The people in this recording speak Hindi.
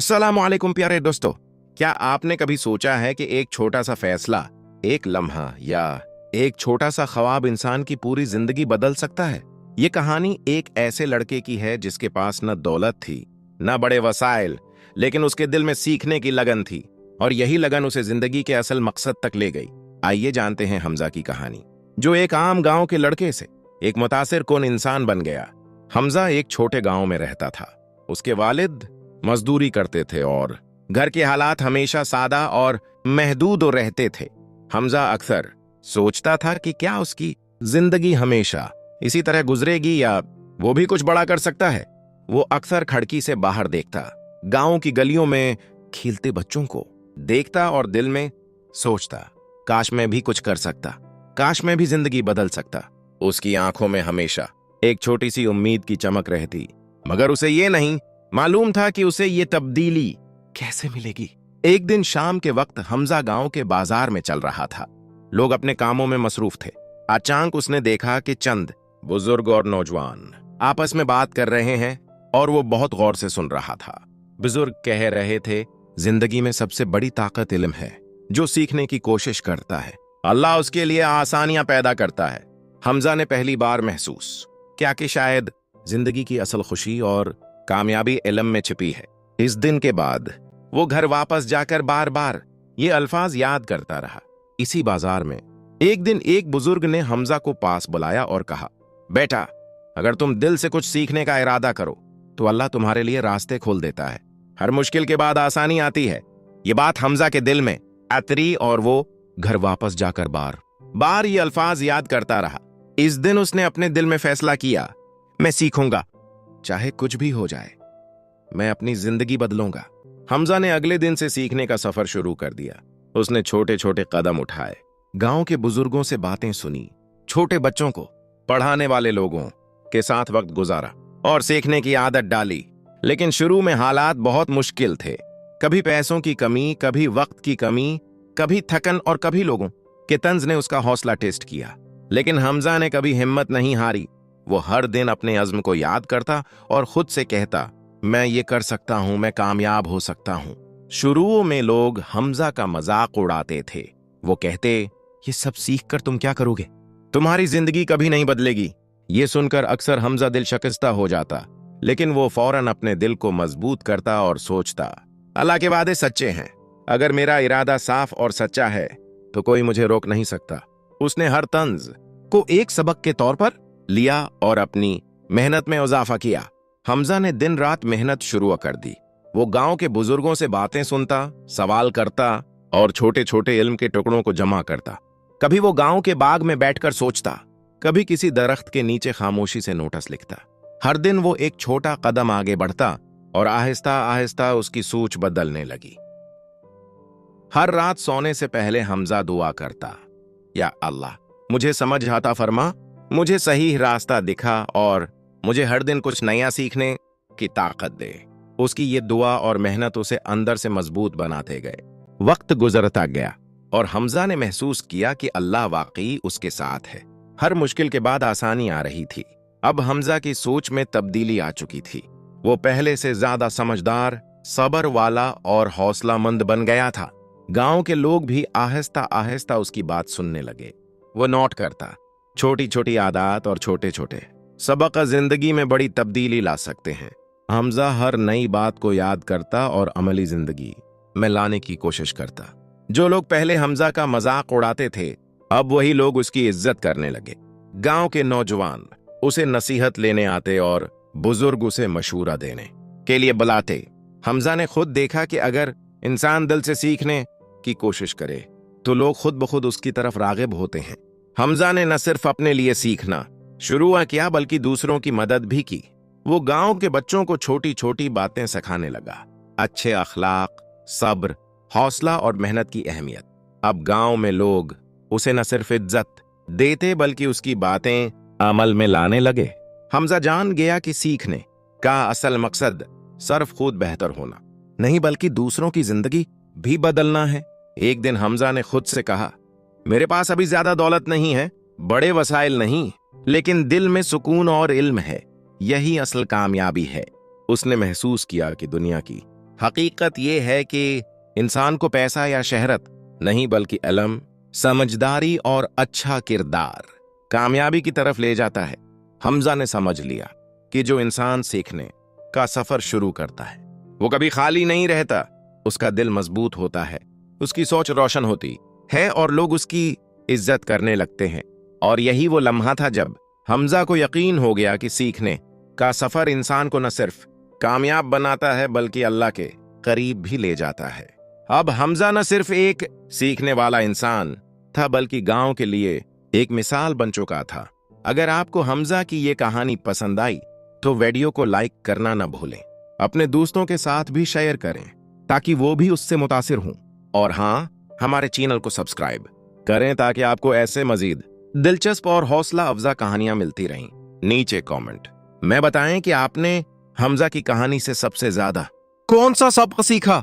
अस्सलामुअलैकुम प्यारे दोस्तों। क्या आपने कभी सोचा है कि एक छोटा सा फैसला, एक लम्हा या एक छोटा सा ख्वाब इंसान की पूरी जिंदगी बदल सकता है। ये कहानी एक ऐसे लड़के की है जिसके पास न दौलत थी, न बड़े वसाइल, लेकिन उसके दिल में सीखने की लगन थी और यही लगन उसे जिंदगी के असल मकसद तक ले गई। आइए जानते हैं हमजा की कहानी, जो एक आम गांव के लड़के से एक मुतासिर कुन इंसान बन गया। हमजा एक छोटे गांव में रहता था। उसके वालिद मजदूरी करते थे और घर के हालात हमेशा सादा और महदूद रहते थे। हमजा अक्सर सोचता था कि क्या उसकी जिंदगी हमेशा इसी तरह गुजरेगी या वो भी कुछ बड़ा कर सकता है। वो अक्सर खिड़की से बाहर देखता, गांव की गलियों में खेलते बच्चों को देखता और दिल में सोचता, काश मैं भी कुछ कर सकता, काश मैं भी जिंदगी बदल सकता। उसकी आंखों में हमेशा एक छोटी सी उम्मीद की चमक रहती, मगर उसे ये नहीं मालूम था कि उसे ये तब्दीली कैसे मिलेगी। एक दिन शाम के वक्त हमजा गांव के बाजार में चल रहा था। लोग अपने कामों में मसरूफ थे। अचानक उसने देखा कि चंद बुजुर्ग और नौजवान आपस में बात कर रहे हैं और वो बहुत गौर से सुन रहा था। बुजुर्ग कह रहे थे, जिंदगी में सबसे बड़ी ताकत इल्म है। जो सीखने की कोशिश करता है, अल्लाह उसके लिए आसानियां पैदा करता है। हमजा ने पहली बार महसूस किया कि शायद जिंदगी की असल खुशी और कामयाबी इल्म में छिपी है। इस दिन के बाद वो घर वापस जाकर बार बार ये अल्फाज याद करता रहा। इसी बाजार में एक दिन एक बुजुर्ग ने हमजा को पास बुलाया और कहा, बेटा, अगर तुम दिल से कुछ सीखने का इरादा करो तो अल्लाह तुम्हारे लिए रास्ते खोल देता है। हर मुश्किल के बाद आसानी आती है। ये बात हमजा के दिल में अतरी और वो घर वापस जाकर बार बार ये अल्फाज याद करता रहा। इस दिन उसने अपने दिल में फैसला किया, मैं सीखूंगा, चाहे कुछ भी हो जाए, मैं अपनी जिंदगी बदलूंगा। हमजा ने अगले दिन से सीखने का सफर शुरू कर दिया। उसने छोटे छोटे कदम उठाए, गांव के बुजुर्गों से बातें सुनी, छोटे बच्चों को पढ़ाने वाले लोगों के साथ वक्त गुजारा और सीखने की आदत डाली। लेकिन शुरू में हालात बहुत मुश्किल थे। कभी पैसों की कमी, कभी वक्त की कमी, कभी थकन और कभी लोगों के तंज ने उसका हौसला टेस्ट किया। लेकिन हमजा ने कभी हिम्मत नहीं हारी। वो हर दिन अपने अज़्म को याद करता और खुद से कहता, मैं ये कर सकता हूं, मैं कामयाब हो सकता हूं। शुरू में लोग हमजा का मजाक उड़ाते थे। वो कहते, ये सब सीख कर तुम क्या करोगे, तुम्हारी जिंदगी कभी नहीं बदलेगी। ये सुनकर अक्सर हमजा दिल शिकस्ता हो जाता, लेकिन वो फौरन अपने दिल को मजबूत करता और सोचता, अल्लाह के वादे सच्चे हैं। अगर मेरा इरादा साफ और सच्चा है तो कोई मुझे रोक नहीं सकता। उसने हर तंज को एक सबक के तौर पर लिया और अपनी मेहनत में इजाफा किया। हमजा ने दिन रात मेहनत शुरू कर दी। वो गांव के बुजुर्गों से बातें सुनता, सवाल करता और छोटे छोटे इल्म के टुकड़ों को जमा करता। कभी वो गांव के बाग में बैठकर सोचता, कभी किसी दरख्त के नीचे खामोशी से नोटिस लिखता। हर दिन वो एक छोटा कदम आगे बढ़ता और आहिस्ता आहिस्ता उसकी सोच बदलने लगी। हर रात सोने से पहले हमजा दुआ करता, या अल्लाह, मुझे समझ आता फरमा, मुझे सही रास्ता दिखा और मुझे हर दिन कुछ नया सीखने की ताकत दे। उसकी ये दुआ और मेहनत उसे अंदर से मजबूत बनाते गए। वक्त गुजरता गया और हमजा ने महसूस किया कि अल्लाह वाकई उसके साथ है। हर मुश्किल के बाद आसानी आ रही थी। अब हमजा की सोच में तब्दीली आ चुकी थी। वो पहले से ज्यादा समझदार, सब्र वाला और हौसलामंद बन गया था। गांव के लोग भी आहिस्ता आहिस्ता उसकी बात सुनने लगे। वो नोट करता, छोटी छोटी आदत और छोटे छोटे सबक जिंदगी में बड़ी तब्दीली ला सकते हैं। हमजा हर नई बात को याद करता और अमली जिंदगी में लाने की कोशिश करता। जो लोग पहले हमजा का मजाक उड़ाते थे, अब वही लोग उसकी इज्जत करने लगे। गांव के नौजवान उसे नसीहत लेने आते और बुजुर्ग उसे मशवरा देने के लिए बुलाते। हमजा ने खुद देखा कि अगर इंसान दिल से सीखने की कोशिश करे तो लोग खुद ब खुद उसकी तरफ रागिब होते हैं। हमजा ने न सिर्फ अपने लिए सीखना शुरू किया बल्कि दूसरों की मदद भी की। वो गांव के बच्चों को छोटी छोटी बातें सिखाने लगा, अच्छे अखलाक, सब्र, हौसला और मेहनत की अहमियत। अब गांव में लोग उसे न सिर्फ इज्जत देते बल्कि उसकी बातें अमल में लाने लगे। हमजा जान गया कि सीखने का असल मकसद सिर्फ खुद बेहतर होना नहीं बल्कि दूसरों की जिंदगी भी बदलना है। एक दिन हमजा ने खुद से कहा, मेरे पास अभी ज्यादा दौलत नहीं है, बड़े वसाइल नहीं, लेकिन दिल में सुकून और इल्म है, यही असल कामयाबी है। उसने महसूस किया कि दुनिया की हकीकत ये है कि इंसान को पैसा या शहरत नहीं बल्कि इल्म, समझदारी और अच्छा किरदार कामयाबी की तरफ ले जाता है। हमजा ने समझ लिया कि जो इंसान सीखने का सफर शुरू करता है वो कभी खाली नहीं रहता। उसका दिल मजबूत होता है, उसकी सोच रोशन होती है और लोग उसकी इज्जत करने लगते हैं। और यही वो लम्हा था जब हमजा को यकीन हो गया कि सीखने का सफर इंसान को न सिर्फ कामयाब बनाता है बल्कि अल्लाह के करीब भी ले जाता है। अब हमजा न सिर्फ एक सीखने वाला इंसान था बल्कि गांव के लिए एक मिसाल बन चुका था। अगर आपको हमजा की ये कहानी पसंद आई तो वीडियो को लाइक करना न भूलें, अपने दोस्तों के साथ भी शेयर करें ताकि वो भी उससे मुतासिर हों। और हाँ, हमारे चैनल को सब्सक्राइब करें ताकि आपको ऐसे मजीद दिलचस्प और हौसला अफजा कहानियां मिलती रहें। नीचे कमेंट में बताएं कि आपने हमजा की कहानी से सबसे ज्यादा कौन सा सबक सीखा।